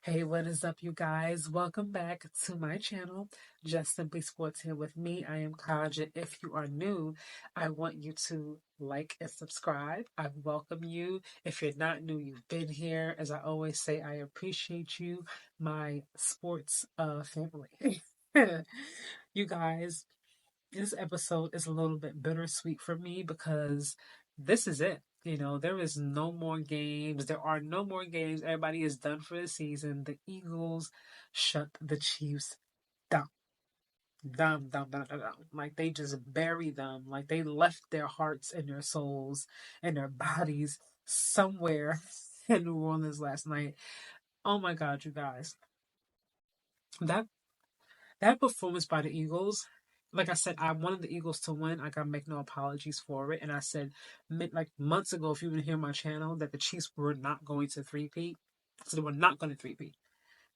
Hey, what is up, you guys? Welcome back to my channel, Just Simply Sports here with me. I am Kaja. If you are new, I want you to like and subscribe. I welcome you. If you're not new, you've been here. As I always say, I appreciate you, my sports family. You guys, this episode is a little bit bittersweet for me because this is it. There is no more games. There are no more games. Everybody is done for the season. The Eagles shut the Chiefs down. Down, down, down, down, down. Like they just bury them. Like they left their hearts and their souls and their bodies somewhere in New Orleans last night. Oh my God, you guys. That That performance by the Eagles, like I said, I wanted the Eagles to win. Like I make no apologies for it. And I said, like months ago, if you didn't hear my channel, that the Chiefs were not going to three-peat. So they were not going to three-peat.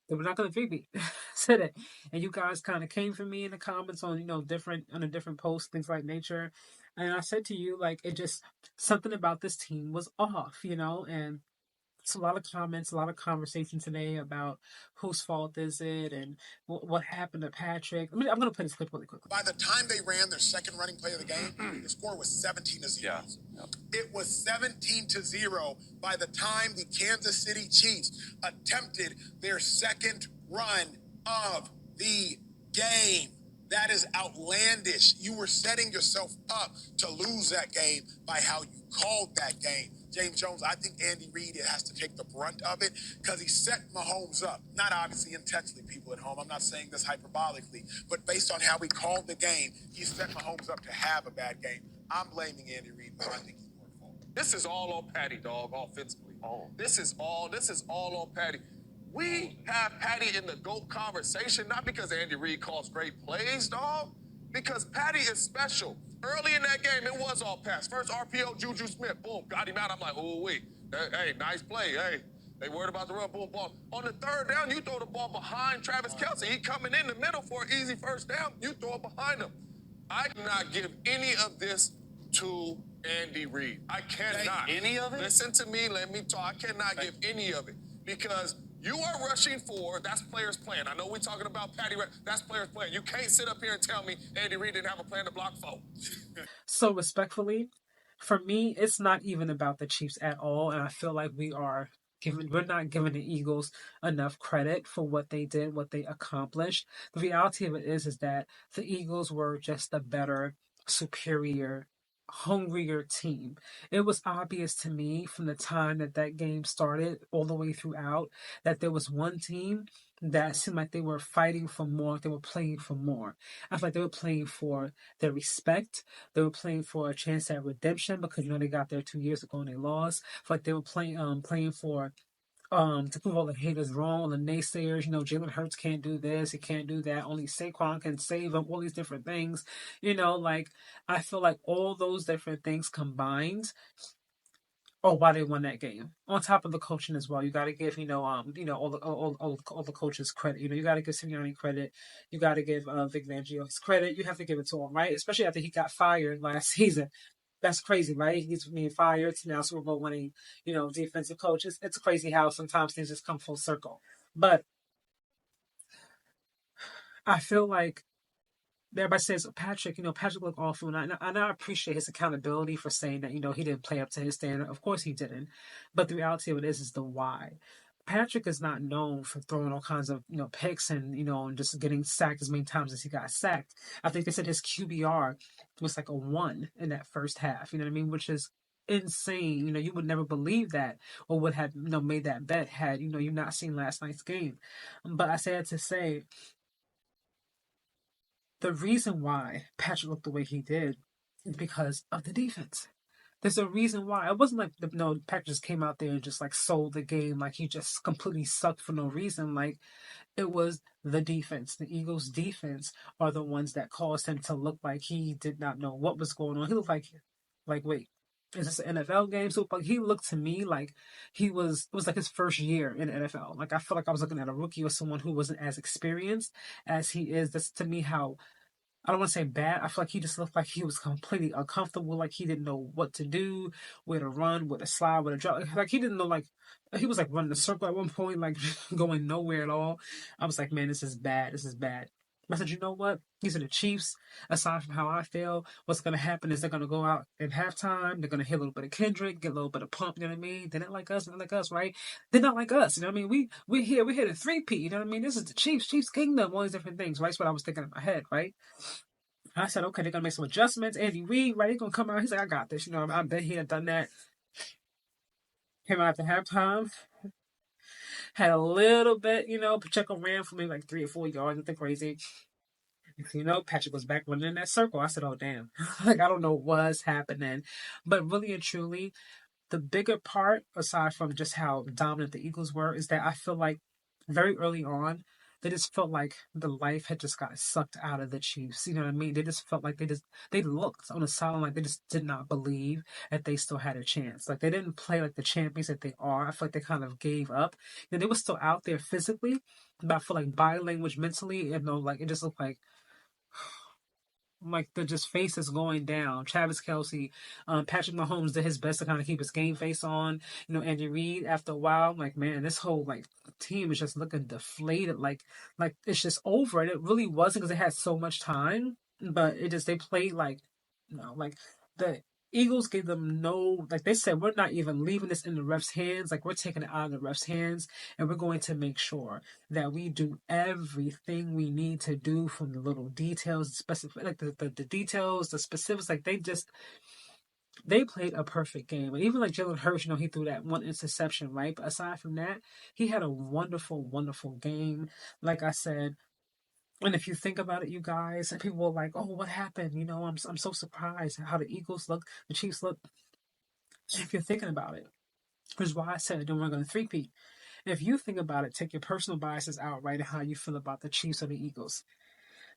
They were not going to three-peat. Said it. And you guys kind of came for me in the comments on, a different post, things like nature. And I said to you, like, it just, something about this team was off, and it's a lot of comments, a lot of conversation today about whose fault is it and what happened to Patrick. I'm going to play this clip really quickly. By the time they ran their second running play of the game, the score was 17-0. Yeah. It was 17-0 by the time the Kansas City Chiefs attempted their second run of the game. That is outlandish. You were setting yourself up to lose that game by how you called that game. James Jones, I think Andy Reid has to take the brunt of it because he set Mahomes up. Not obviously intentionally, people at home. I'm not saying this hyperbolically, but based on how he called the game, he set Mahomes up to have a bad game. I'm blaming Andy Reid, but I think he's more at fault. This is all on Patty, dog, offensively. This is all on Patty. We have Patty in the GOAT conversation, not because Andy Reid calls great plays, dog, because Patty is special. Early in that game, it was all pass. First RPO, Juju Smith, boom, got him out. I'm like, oh, wait. Hey, nice play. Hey, they worried about the run, boom, ball. On the third down, you throw the ball behind Travis Kelce. He coming in the middle for an easy first down. You throw it behind him. I cannot give any of this to Andy Reid. I cannot. Any of it? Listen to me. Let me talk. I cannot give any of it because you are rushing for, that's players' plan. I know we're talking about Patty, that's players' plan. You can't sit up here and tell me Andy Reid didn't have a plan to block for. So respectfully, for me, it's not even about the Chiefs at all. And I feel like we're not giving the Eagles enough credit for what they did, what they accomplished. The reality of it is that the Eagles were just a better, superior, hungrier team. It was obvious to me from the time that game started all the way throughout that there was one team that seemed like they were fighting for more, they were playing for more. I feel like they were playing for their respect. They were playing for a chance at redemption because they got there 2 years ago and they lost. I feel like they were playing for to prove all the haters wrong, all the naysayers. Jalen Hurts can't do this, he can't do that. Only Saquon can save him. All these different things. Like I feel like all those different things combined. Oh, why they won that game? On top of the coaching as well, you got to give all the coaches credit. You got to give Sirianni credit. You got to give Vic Fangio his credit. You have to give it to him, right? Especially after he got fired last season. That's crazy, right? He's being fired to now Super Bowl winning, defensive coaches. It's crazy how sometimes things just come full circle. But I feel like everybody says Patrick, Patrick looked awful, and I appreciate his accountability for saying that, he didn't play up to his standard. Of course he didn't, but the reality of it is the why. Patrick is not known for throwing all kinds of picks and just getting sacked as many times as he got sacked. I think they said his QBR was like a 1 in that first half. You know what I mean? Which is insane. You would never believe that or would have made that bet had you not seen last night's game. But I say it to say the reason why Patrick looked the way he did is because of the defense. There's a reason why. It wasn't like Patrick just came out there and just like sold the game, like he just completely sucked for no reason. Like it was the defense. The Eagles' defense are the ones that caused him to look like he did not know what was going on. He looked like wait, is this an NFL game? So like he looked to me like it was like his first year in the NFL. Like I felt like I was looking at a rookie or someone who wasn't as experienced as he is. That's to me how I don't want to say bad. I feel like he just looked like he was completely uncomfortable, like he didn't know what to do, where to run, where to slide, where to drop. Like he didn't know, like he was like running a circle at one point, like going nowhere at all. I was like, man, this is bad. This is bad. I said, you know what? These are the Chiefs. Aside from how I feel, what's going to happen is they're going to go out at halftime. They're going to hit a little bit of Kendrick, get a little bit of Pump. You know what I mean? They're not like us. They're not like us, right? They're not like us. You know what I mean? We're here. We're here to 3P. You know what I mean? This is the Chiefs. Chiefs Kingdom. All these different things. Right? That's what I was thinking in my head. Right? I said, okay, they're gonna make some adjustments. Andy Reid, right? He's gonna come out. He's like, I got this. You know, I've been here, done that. Came out after halftime, had a little bit. You know, Pacheco ran for me like 3 or 4 yards. Nothing crazy. You know, Patrick was back running in that circle. I said, oh damn, like I don't know what's happening, but really and truly, the bigger part, aside from just how dominant the Eagles were, is that I feel like very early on, they just felt like the life had just got sucked out of the Chiefs. You know what I mean? They just felt like they looked on the sideline like they just did not believe that they still had a chance. Like they didn't play like the champions that they are. I feel like they kind of gave up. And they were still out there physically, but I feel like body language mentally, you know, like it just looked like the just faces going down. Travis Kelsey, Patrick Mahomes did his best to kind of keep his game face on. You know, Andy Reid. After a while, I'm like, man, this whole like team is just looking deflated. Like it's just over. And it really wasn't because they had so much time, but it just they played like, you know, like the Eagles gave them no, like they said, we're not even leaving this in the ref's hands. Like we're taking it out of the ref's hands, and we're going to make sure that we do everything we need to do, from the little details, specific, like the details, the specifics. Like they played a perfect game. And even like Jalen Hurts, you know, he threw that one interception, right? But aside from that, he had a wonderful, wonderful game. Like I said, and if you think about it, you guys, and people were like, "Oh, what happened?" You know, I'm so surprised how the Eagles look, the Chiefs look. If you're thinking about it, which is why I said I don't want to go to three-peat. If you think about it, take your personal biases out, right, and how you feel about the Chiefs or the Eagles.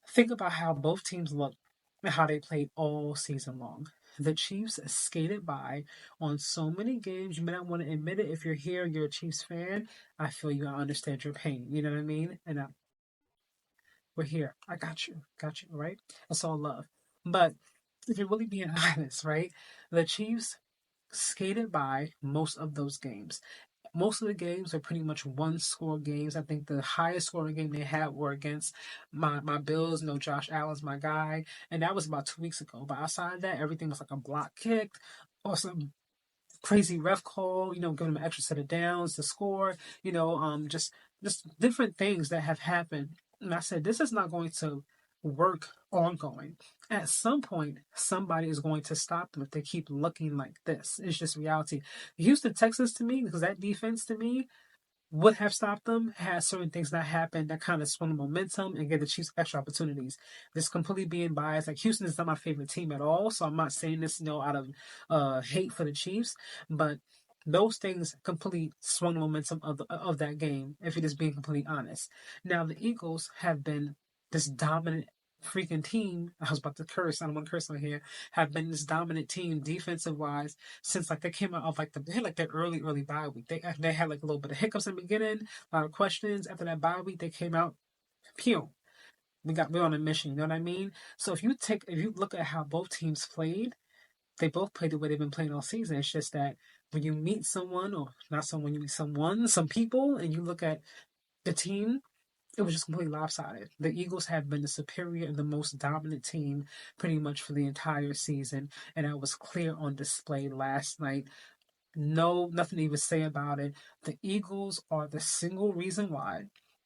Think about how both teams looked and how they played all season long. The Chiefs skated by on so many games. You may not want to admit it. If you're here, you're a Chiefs fan. I feel you. I understand your pain. You know what I mean? And we're here. I got you. Right? It's all love. But if you're really being honest, right? The Chiefs skated by most of those games. Most of the games are pretty much one score games. I think the highest scoring game they had were against my Bills. No, Josh Allen's my guy, and that was about 2 weeks ago. But outside of that, everything was like a block kicked or some crazy ref call. You know, giving them an extra set of downs to score. You know, just different things that have happened. And I said, this is not going to work ongoing. At some point, somebody is going to stop them if they keep looking like this. It's just reality. Houston, Texas, to me, because that defense to me would have stopped them had certain things not happened that kind of spun the momentum and gave the Chiefs extra opportunities. This completely being biased. Like Houston is not my favorite team at all, so I'm not saying this, you know, out of hate for the Chiefs, but those things completely swung the momentum of that game. If you're just being completely honest. Now the Eagles have been this dominant freaking team. I was about to curse. I don't want to curse on here. Have been this dominant team defensive wise since like they came out of like they had like their early bye week. They had like a little bit of hiccups in the beginning, a lot of questions. After that bye week, they came out, pew. We're on a mission. You know what I mean? So if you look at how both teams played, they both played the way they've been playing all season. It's just that when you meet someone, or not someone, you meet someone, some people, and you look at the team, it was just completely lopsided. The Eagles have been the superior and the most dominant team pretty much for the entire season, and that was clear on display last night. No, nothing to even say about it. The Eagles are the single reason why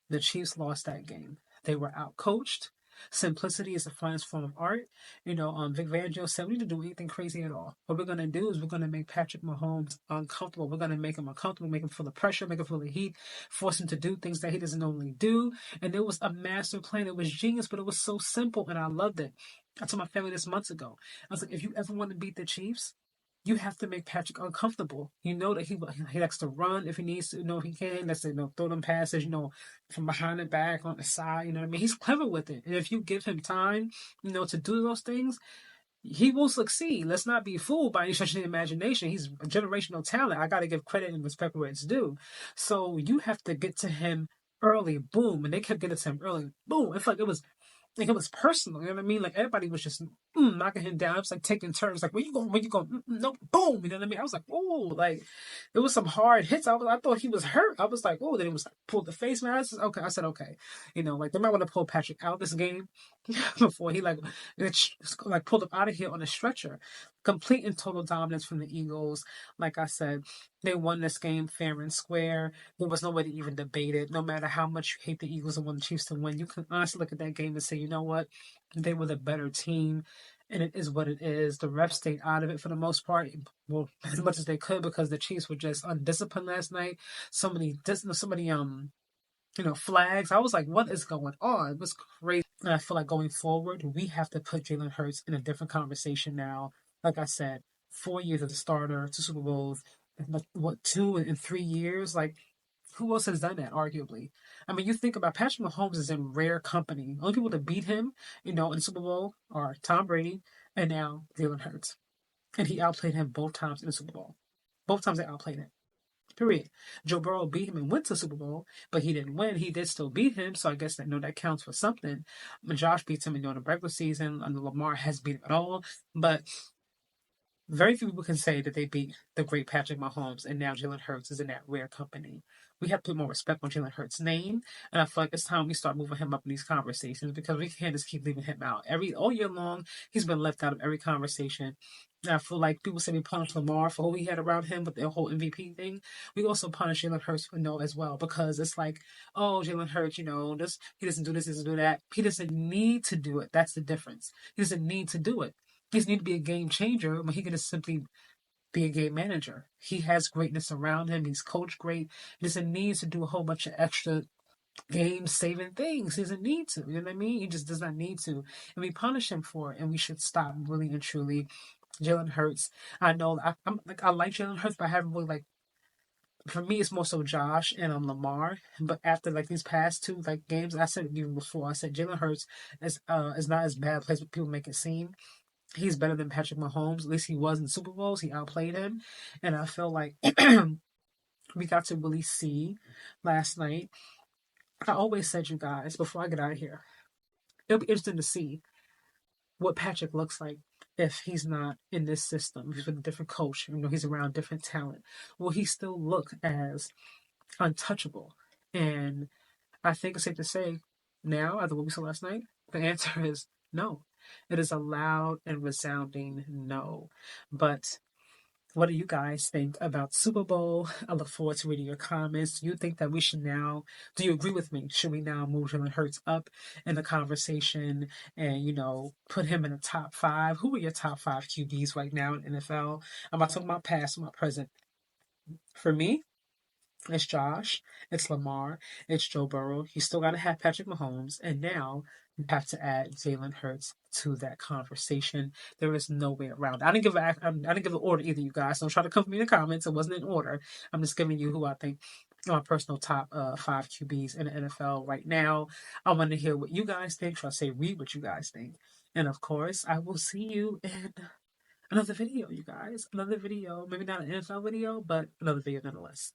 the Chiefs lost that game. They were outcoached. Simplicity is the finest form of art. You know, Vic Fangio said we need to do anything crazy at all. What we're gonna do is we're gonna make Patrick Mahomes uncomfortable. We're gonna make him uncomfortable, make him feel the pressure, make him feel the heat, force him to do things that he doesn't normally do. And it was a master plan. It was genius, but it was so simple, and I loved it. I told my family this months ago. I was like, if you ever want to beat the Chiefs, you have to make Patrick uncomfortable. You know that he likes to run if he needs to. You know he can. Let's say, you know, throw them passes. You know, from behind the back on the side. You know what I mean? He's clever with it, and if you give him time, you know, to do those things, he will succeed. Let's not be fooled by any stretch of the imagination. He's a generational talent. I got to give credit and respect where it's due. So you have to get to him early. Boom, and they kept getting to him early. Boom. It's like it was. Like it was personal, you know what I mean? Like everybody was just knocking him down. It was like taking turns, like where you going? Where you going? No, boom. You know what I mean? I was like, oh, like it was some hard hits. I thought he was hurt. I was like, oh, then it was like pulled the face mask. Okay, I said okay. You know, like they might want to pull Patrick out this game before he like pulled him out of here on a stretcher. Complete and total dominance from the Eagles. Like I said, they won this game fair and square. There was nobody even debated. No matter how much you hate the Eagles and want the Chiefs to win, you can honestly look at that game and say, you know what? They were the better team, and it is what it is. The refs stayed out of it for the most part, well, as much as they could, because the Chiefs were just undisciplined last night. So many flags. I was like, what is going on? It was crazy. And I feel like going forward, we have to put Jalen Hurts in a different conversation now. Like I said, 4 years as a starter, 2 Super Bowls, what, 2 in 3 years? Like, who else has done that, arguably? I mean, you think about Patrick Mahomes is in rare company. Only people to beat him, in the Super Bowl are Tom Brady and now Jalen Hurts. And he outplayed him both times in the Super Bowl. Both times they outplayed him. Period. Joe Burrow beat him and went to the Super Bowl, but he didn't win. He did still beat him, so I guess that counts for something. Josh beats him in the regular season, and Lamar has beat him at all. But very few people can say that they beat the great Patrick Mahomes, and now Jalen Hurts is in that rare company. We have to put more respect on Jalen Hurts' name, and I feel like it's time we start moving him up in these conversations because we can't just keep leaving him out. All year long, he's been left out of every conversation. And I feel like people say we punish Lamar for who he had around him with the whole MVP thing. We also punish Jalen Hurts for no as well because it's like, oh, Jalen Hurts, this he doesn't do this, he doesn't do that. He doesn't need to do it. That's the difference. He doesn't need to do it. He doesn't need to be a game changer, but he can just simply be a game manager. He has greatness around him. He's coached great. He doesn't need to do a whole bunch of extra game saving things. He doesn't need to. You know what I mean? He just does not need to. And we punish him for it. And we should stop really and truly. Jalen Hurts. I know I like Jalen Hurts, but I haven't really like for me it's more so Josh and Lamar. But after like these past two like games, I said it even before, I said Jalen Hurts is not as bad a place people make it seem. He's better than Patrick Mahomes. At least he was in Super Bowls. He outplayed him. And I feel like we got to really see last night. I always said, you guys, before I get out of here, it'll be interesting to see what Patrick looks like if he's not in this system. If he's with a different coach. He's around different talent. Will he still look as untouchable? And I think it's safe to say now, after what we saw last night, the answer is no. It is a loud and resounding no. But what do you guys think about Super Bowl? I look forward to reading your comments. Do you think that we should now, do you agree with me? Should we now move Jalen Hurts up in the conversation and, put him in the top five? Who are your top five QBs right now in NFL? I'm not talking about past, I'm about present. For me, it's Josh, it's Lamar, it's Joe Burrow. You still got to have Patrick Mahomes, and now you have to add Jalen Hurts to that conversation. There is no way around it. I didn't give an order either, you guys. Don't try to come for me in the comments. It wasn't in order. I'm just giving you who I think are my personal top five QBs in the NFL right now. I want to hear what you guys think. Should I say read what you guys think? And of course, I will see you in another video, you guys. Another video. Maybe not an NFL video, but another video nonetheless.